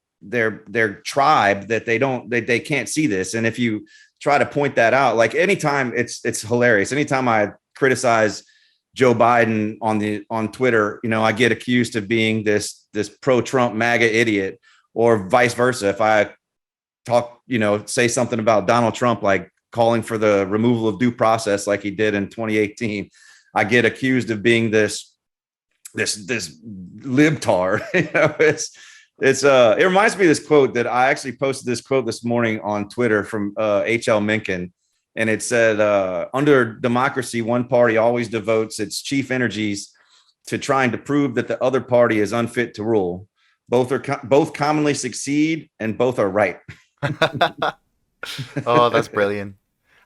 tribe that they can't see this. And if you try to point that out, like anytime, it's hilarious. Anytime I criticize Joe Biden on Twitter, I get accused of being this pro-Trump MAGA idiot, or vice versa. If I say something about Donald Trump, like calling for the removal of due process, like he did in 2018, I get accused of being this libtard. It reminds me of this quote that I actually posted this quote this morning on Twitter from H.L. Mencken. And it said, under democracy, one party always devotes its chief energies to trying to prove that the other party is unfit to rule. Both commonly succeed, and both are right. Oh, that's brilliant.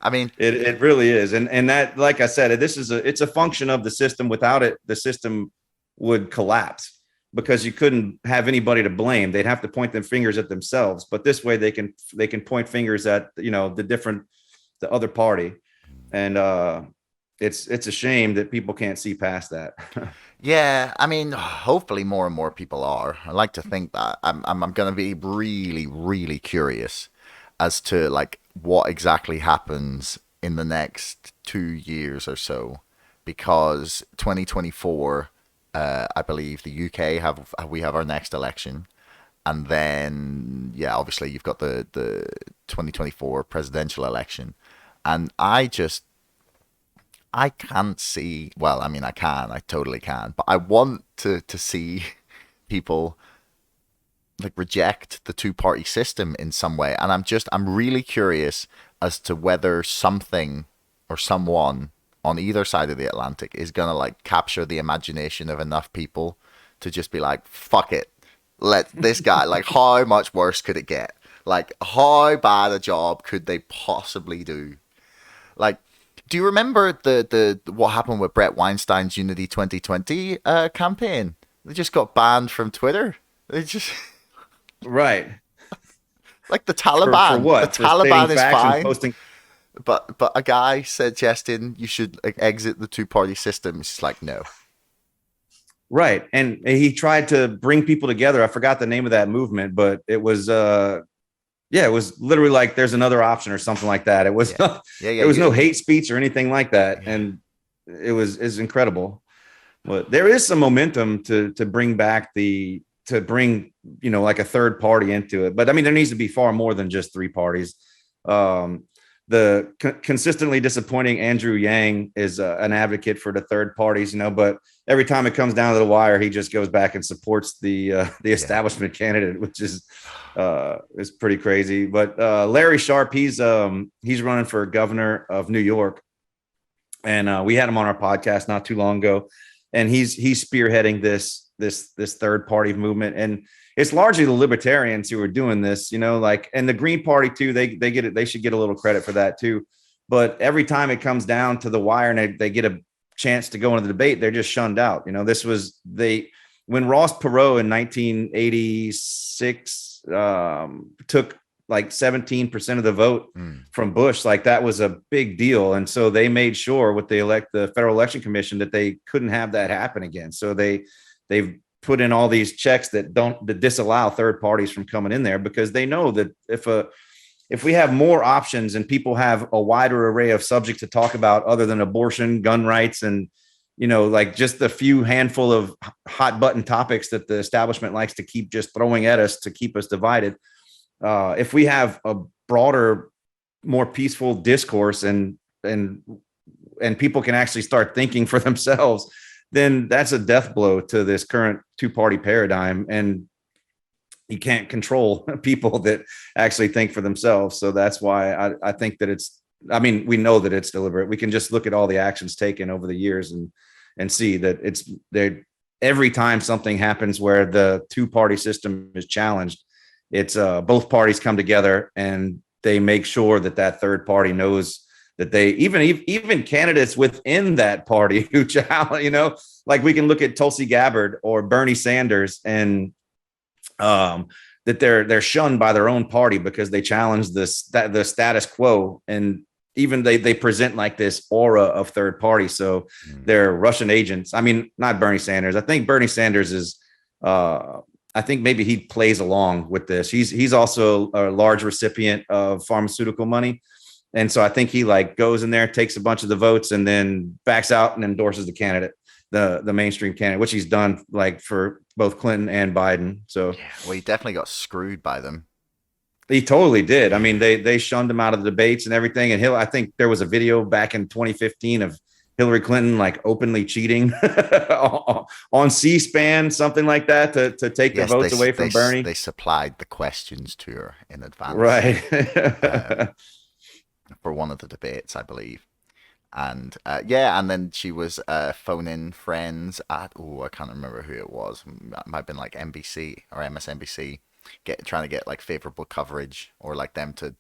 I mean, it really is. And that, like I said, it's a function of the system. Without it, the system would collapse, because you couldn't have anybody to blame. They'd have to point their fingers at themselves. But this way they can point fingers at, the other party. And it's a shame that people can't see past that. Yeah, I mean, hopefully more and more people are. I like to think that. I'm going to be really, really curious as to like what exactly happens in the next 2 years or so, because 2024, I believe the UK we have our next election, and then obviously you've got the 2024 presidential election, and I can't see. Well, I mean, I totally can, but I want to see people like reject the two-party system in some way. And I'm really curious as to whether something or someone on either side of the Atlantic is gonna like capture the imagination of enough people to just be like, fuck it, let this guy, like, how much worse could it get? Like, how bad a job could they possibly do? Like, do you remember the what happened with Brett Weinstein's Unity 2020 campaign? They just got banned from Twitter. They just right. Like the Taliban. For what? The Taliban is fine. Posting. But a guy suggesting you should exit the two-party system is just like, no. Right. And he tried to bring people together. I forgot the name of that movement, but it was it was literally like there's another option or something like that. It was there was no hate speech or anything like that. Yeah. And it's incredible. But there is some momentum to bring back like a third party into it. But I mean, there needs to be far more than just three parties. The consistently disappointing Andrew Yang is an advocate for the third parties, but every time it comes down to the wire, he just goes back and supports the establishment candidate, which is pretty crazy. But Larry Sharp, he's running for governor of New York, and we had him on our podcast not too long ago, and he's spearheading this third party movement. And it's largely the libertarians who are doing this, and the Green Party too, they get it. They should get a little credit for that too. But every time it comes down to the wire and they get a chance to go into the debate, they're just shunned out. When Ross Perot in 1986 took like 17% of the vote from Bush, like that was a big deal. And so they made sure with the Federal Election Commission that they couldn't have that happen again. So they've put in all these checks that disallow third parties from coming in there, because they know that if we have more options and people have a wider array of subjects to talk about other than abortion, gun rights, and like just the few handful of hot button topics that the establishment likes to keep just throwing at us to keep us divided, if we have a broader, more peaceful discourse and people can actually start thinking for themselves, then that's a death blow to this current two-party paradigm. And you can't control people that actually think for themselves. So that's why I think that I mean, we know that it's deliberate. We can just look at all the actions taken over the years and see that it's there. Every time something happens where the two-party system is challenged, it's both parties come together and they make sure that that third party knows that they even candidates within that party who challenge, like we can look at Tulsi Gabbard or Bernie Sanders, and that they're shunned by their own party because they challenge the status quo, and even they present like this aura of third party. So they're Russian agents. I mean, not Bernie Sanders. I think Bernie Sanders is I think maybe he plays along with this. He's also a large recipient of pharmaceutical money. And so I think he like goes in there, takes a bunch of the votes, and then backs out and endorses the candidate, the mainstream candidate, which he's done like for both Clinton and Biden. So yeah, well, he definitely got screwed by them. He totally did. I mean, they shunned him out of the debates and everything. And I think there was a video back in 2015 of Hillary Clinton like openly cheating on C-SPAN, something like that, to take the votes away from Bernie. They supplied the questions to her in advance, right? For one of the debates, I believe. And and then she was phoning friends at I can't remember who it was. It might have been like NBC or MSNBC, trying to get like favorable coverage, or like them to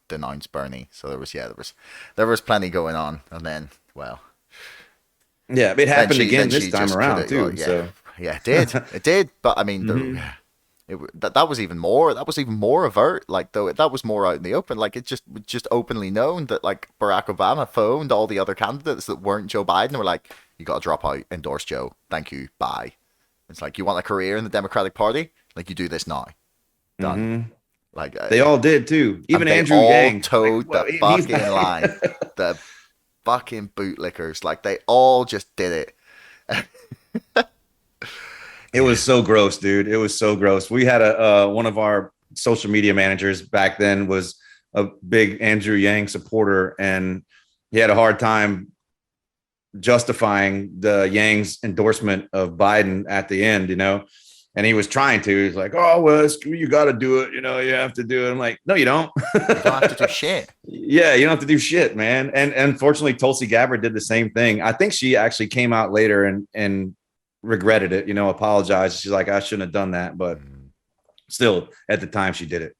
denounce Bernie. So there was plenty going on. And then it happened again this time around too. It did. But I mean, that was even more overt. Like, though, that was more out in the open. Like, it just openly known that like Barack Obama phoned all the other candidates that weren't Joe Biden and were like, "You got to drop out, endorse Joe. Thank you, bye." It's like, you want a career in the Democratic Party? Like, you do this now. Done. Mm-hmm. Like they all did too. Even Andrew Yang towed the fucking line. The fucking bootlickers, like they all just did it. It was so gross, dude. It was so gross. We had one of our social media managers back then was a big Andrew Yang supporter, and he had a hard time justifying the Yang's endorsement of Biden at the end, and he was trying to. He's like, "Oh, well, you got to do it. You have to do it." I'm like, "No, you don't. You don't have to do shit." Yeah, you don't have to do shit, man. And unfortunately, Tulsi Gabbard did the same thing. I think she actually came out later and regretted it, apologized. She's like, "I shouldn't have done that," but still, at the time, she did it.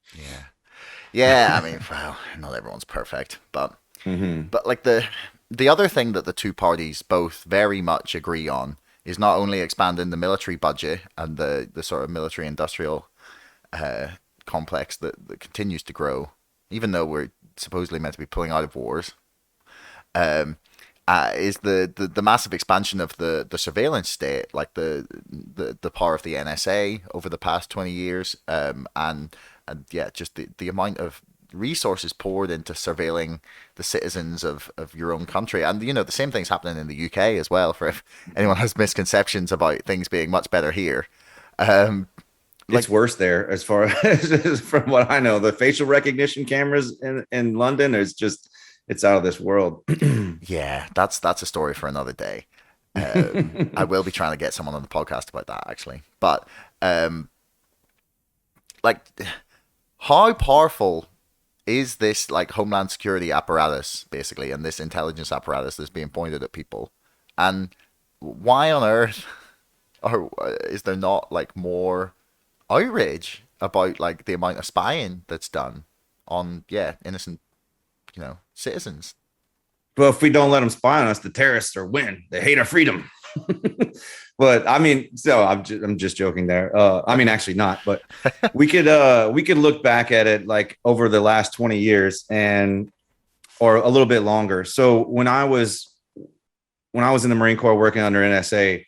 Yeah. I mean, well, not everyone's perfect, but but like the other thing that the two parties both very much agree on is not only expanding the military budget and the sort of military industrial complex that continues to grow, even though we're supposedly meant to be pulling out of wars, is the massive expansion of the surveillance state, like the power of the NSA over the past 20 years, and just the amount of resources poured into surveilling the citizens of your own country. And the same thing's happening in the UK as well, for if anyone has misconceptions about things being much better here. It's worse there, as far as from what I know. The facial recognition cameras in London it's out of this world. Yeah, that's a story for another day. I will be trying to get someone on the podcast about that, actually. But like, how powerful is this like Homeland Security apparatus, basically, and this intelligence apparatus that's being pointed at people? And why on earth is there not like more outrage about like the amount of spying that's done on innocent citizens? Well, if we don't let them spy on us, the terrorists are win. They hate our freedom. But I mean, so I'm just joking there. I mean, actually not, but we could look back at it like over the last 20 years or a little bit longer. So when I was in the Marine Corps working under NSA,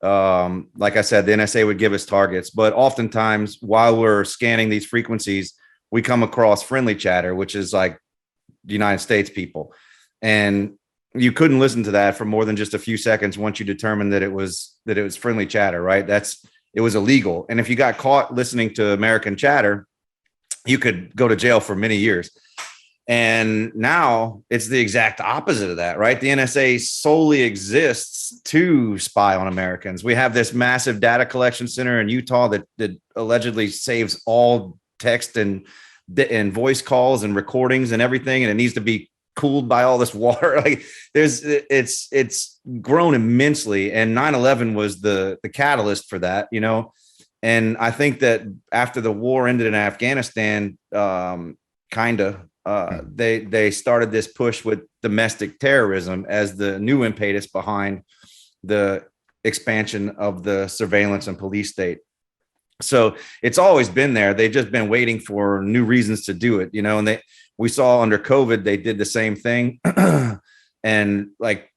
like I said, the NSA would give us targets, but oftentimes while we're scanning these frequencies, we come across friendly chatter, which is like the United States people. And you couldn't listen to that for more than just a few seconds once you determined that it was friendly chatter, right? It was illegal. And if you got caught listening to American chatter, you could go to jail for many years. And now it's the exact opposite of that, right? The NSA solely exists to spy on Americans. We have this massive data collection center in Utah that allegedly saves all text and voice calls and recordings and everything, and it needs to be cooled by all this water. Like it's grown immensely, and 9/11 was the catalyst for that, you know. And I think that after the war ended in Afghanistan, they started this push with domestic terrorism as the new impetus behind the expansion of the surveillance and police state. So it's always been there. They've just been waiting for new reasons to do it, you know. And we saw under COVID they did the same thing, and like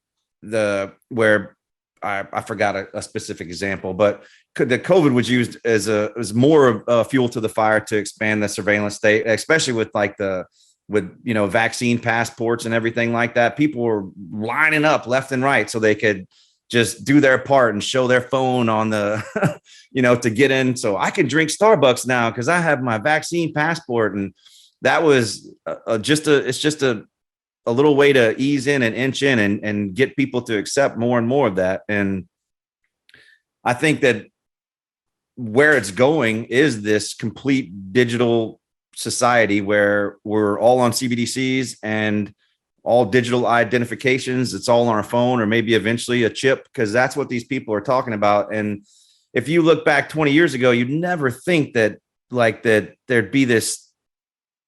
where I forgot a specific example, but the COVID was used as more fuel to the fire to expand the surveillance state, especially with vaccine passports and everything like that. People were lining up left and right so they could just do their part and show their phone on the, to get in. So I can drink Starbucks now because I have my vaccine passport. And that was just a little way to ease in and inch in and get people to accept more and more of that. And I think that where it's going is this complete digital society where we're all on CBDCs and all digital identifications. It's all on our phone or maybe eventually a chip, because that's what these people are talking about. And if you look back 20 years ago, you'd never think that there'd be this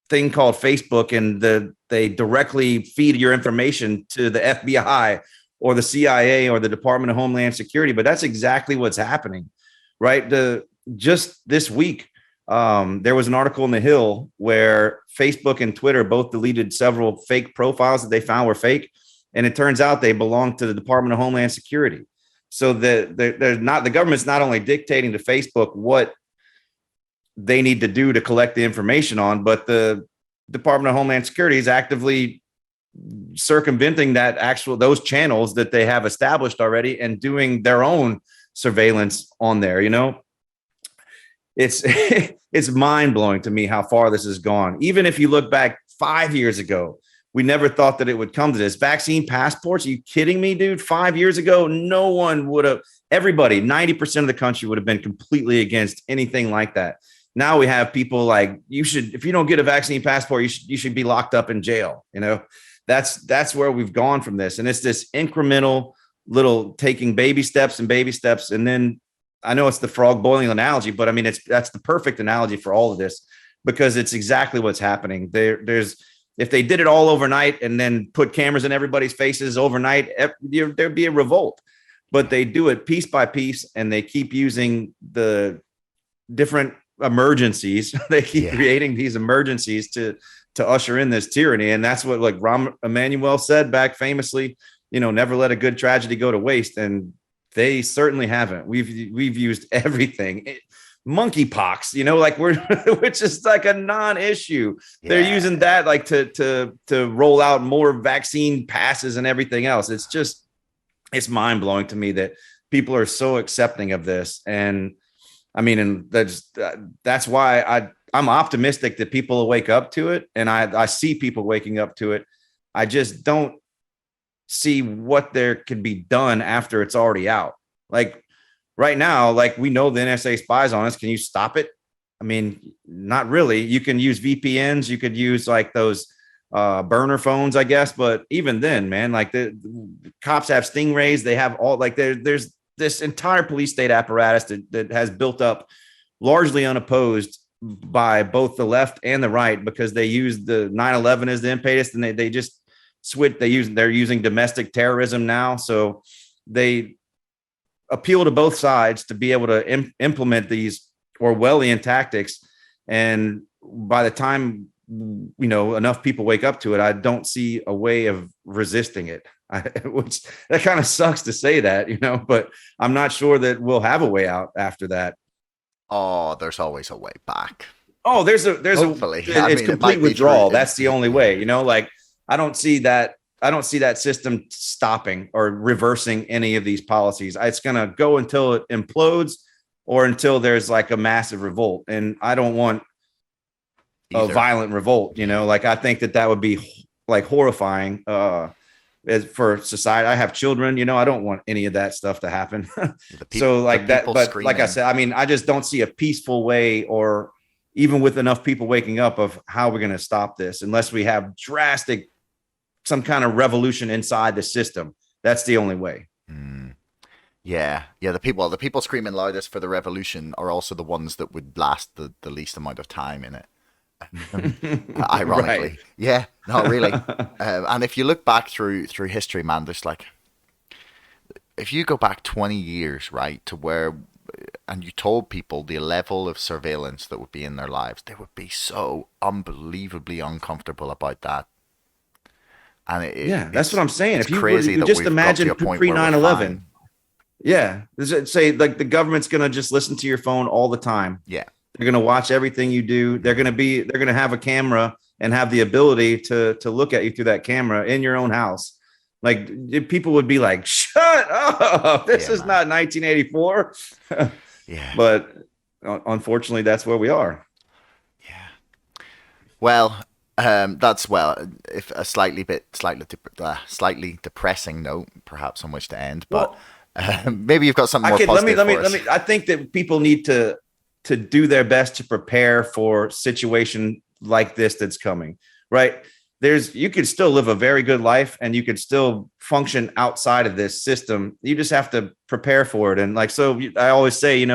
thing called Facebook and they directly feed your information to the FBI or the CIA or the Department of Homeland Security. But that's exactly what's happening, right? Just this week, there was an article in The Hill where Facebook and Twitter both deleted several fake profiles that they found were fake. And it turns out they belong to the Department of Homeland Security. So the government's not only dictating to Facebook what they need to do to collect the information on, but the Department of Homeland Security is actively circumventing those channels that they have established already and doing their own surveillance on there. It's mind blowing to me how far this has gone. Even if you look back 5 years ago, we never thought that it would come to this. Vaccine passports? Are you kidding me, dude? 5 years ago, no one would have, everybody, 90% of the country would have been completely against anything like that. Now we have people like, if you don't get a vaccine passport, you should be locked up in jail. That's where we've gone from this. And it's this incremental little taking baby steps. And then I know it's the frog boiling analogy, but I mean, that's the perfect analogy for all of this, because it's exactly what's happening. If they did it all overnight and then put cameras in everybody's faces overnight, there'd be a revolt. But they do it piece by piece, and they keep using the different emergencies. They keep creating these emergencies to usher in this tyranny. And that's what, like Rahm Emanuel said back famously, never let a good tragedy go to waste. And they certainly haven't. We've used everything. Monkeypox, which is like a non-issue. Yeah. They're using that like to roll out more vaccine passes and everything else. It's mind blowing to me that people are so accepting of this. And I mean, and that's why I'm optimistic that people will wake up to it. And I see people waking up to it. I just don't see what there could be done after it's already out. Like right now, like we know the NSA spies on us. Can you stop it? I mean, not really. You can use VPNs. You could use like those burner phones, I guess. But even then, man, like the cops have stingrays. They have all there's this entire police state apparatus that has built up largely unopposed by both the left and the right, because they use the 9/11 as the impetus, and they just switch. They're using domestic terrorism now. So they appeal to both sides to be able to implement these Orwellian tactics. And by the time, enough people wake up to it, I don't see a way of resisting it. Which that kind of sucks to say that, but I'm not sure that we'll have a way out after that. Oh, there's always a way back. Oh, there's hopefully. It's complete withdrawal. That's the only way, like I don't see that system stopping or reversing any of these policies. It's going to go until it implodes or until there's like a massive revolt. And I don't want a violent revolt. Like I think that would be like horrifying as for society. I have children, I don't want any of that stuff to happen. So like that, but screaming. Like I said, I mean, I just don't see a peaceful way, or even with enough people waking up, of how we're going to stop this, unless we have some kind of revolution inside the system. That's the only way. Yeah. The people screaming loudest for the revolution are also the ones that would last the least amount of time in it. Ironically. Right. Yeah, no, really. And if you look back through history, man, there's like, if you go back 20 years, right, to where, and you told people the level of surveillance that would be in their lives, they would be so unbelievably uncomfortable about that. And that's what I'm saying. If you just imagine pre 9/11, say like the government's gonna just listen to your phone all the time. Yeah, they're gonna watch everything you do. They're gonna have a camera and have the ability to look at you through that camera in your own house. Like people would be like, "Shut up! This is not 1984." Yeah, but unfortunately, that's where we are. Yeah. Well. If a slightly depressing note, perhaps, on which to end. But maybe you've got something more positive. Let me. I think that people need to do their best to prepare for a situation like this that's coming. Right? You could still live a very good life, and you could still function outside of this system. You just have to prepare for it. And I always say,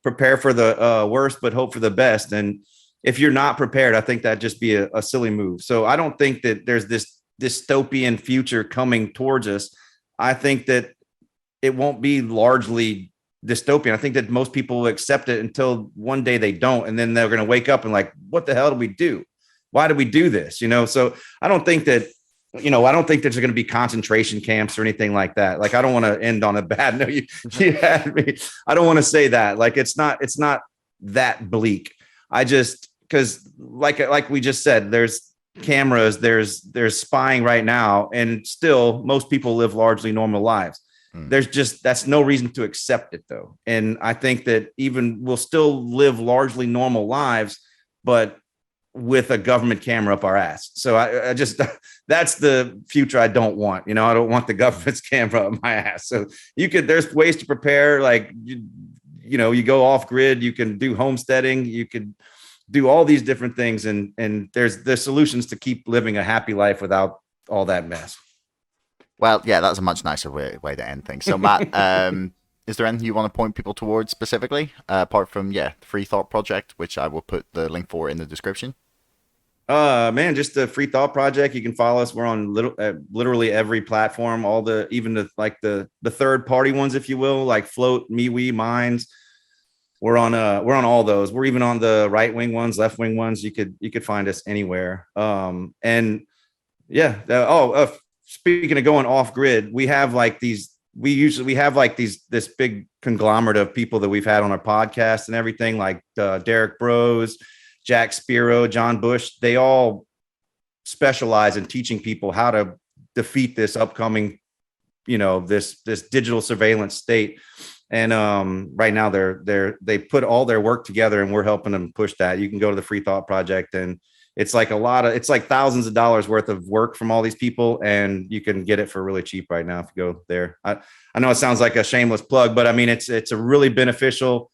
prepare for the worst, but hope for the best. And if you're not prepared, I think that'd just be a silly move. So I don't think that there's this dystopian future coming towards us. I think that it won't be largely dystopian. I think that most people will accept it until one day they don't. And then they're going to wake up and like, what the hell do we do? Why do we do this? So I don't think that, I don't think there's going to be concentration camps or anything like that. Like, I don't want to end on a bad note. You had me. I don't want to say that. Like, it's not that bleak. Because like we just said, there's cameras, there's spying right now, and still most people live largely normal lives. That's no reason to accept it though. And I think that even we'll still live largely normal lives, but with a government camera up our ass. So I just, that's the future I don't want. I don't want the government's camera up my ass. So there's ways to prepare. Like, you go off grid, you can do homesteading, you could do all these different things, and there's solutions to keep living a happy life without all that mess. Well, yeah, that's a much nicer way to end things. So, Matt, is there anything you want to point people towards specifically, apart from the Free Thought Project, which I will put the link for in the description? Man, just the Free Thought Project. You can follow us. We're on literally every platform, even the third party ones, if you will, like Float, MeWe, Minds. We're on all those. We're even on the right wing ones, left wing ones. You could find us anywhere. Speaking of going off grid, we have this big conglomerate of people that we've had on our podcast and everything, like Derek Bros, Jack Spiro, John Bush. They all specialize in teaching people how to defeat this upcoming, this digital surveillance state. And right now they put all their work together, and we're helping them push that. You can go to the Free Thought Project, and it's like thousands of dollars worth of work from all these people, and you can get it for really cheap right now if you go there. I know it sounds like a shameless plug, but I mean, it's a really beneficial.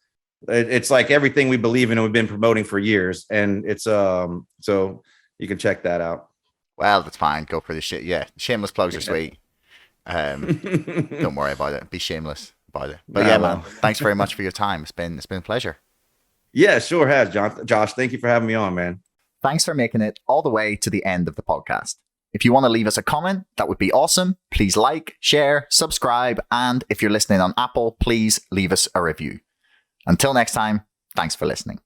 It's like everything we believe in and we've been promoting for years, and it's so you can check that out. Well, that's fine. Go for the shit. Yeah, shameless plugs are sweet. Don't worry about it. Be shameless. But man, thanks very much for your time. It's been a pleasure. Yeah, sure has, Josh. Thank you for having me on, man. Thanks for making it all the way to the end of the podcast. If you want to leave us a comment, that would be awesome. Please like, share, subscribe, and if you're listening on Apple, please leave us a review. Until next time, thanks for listening.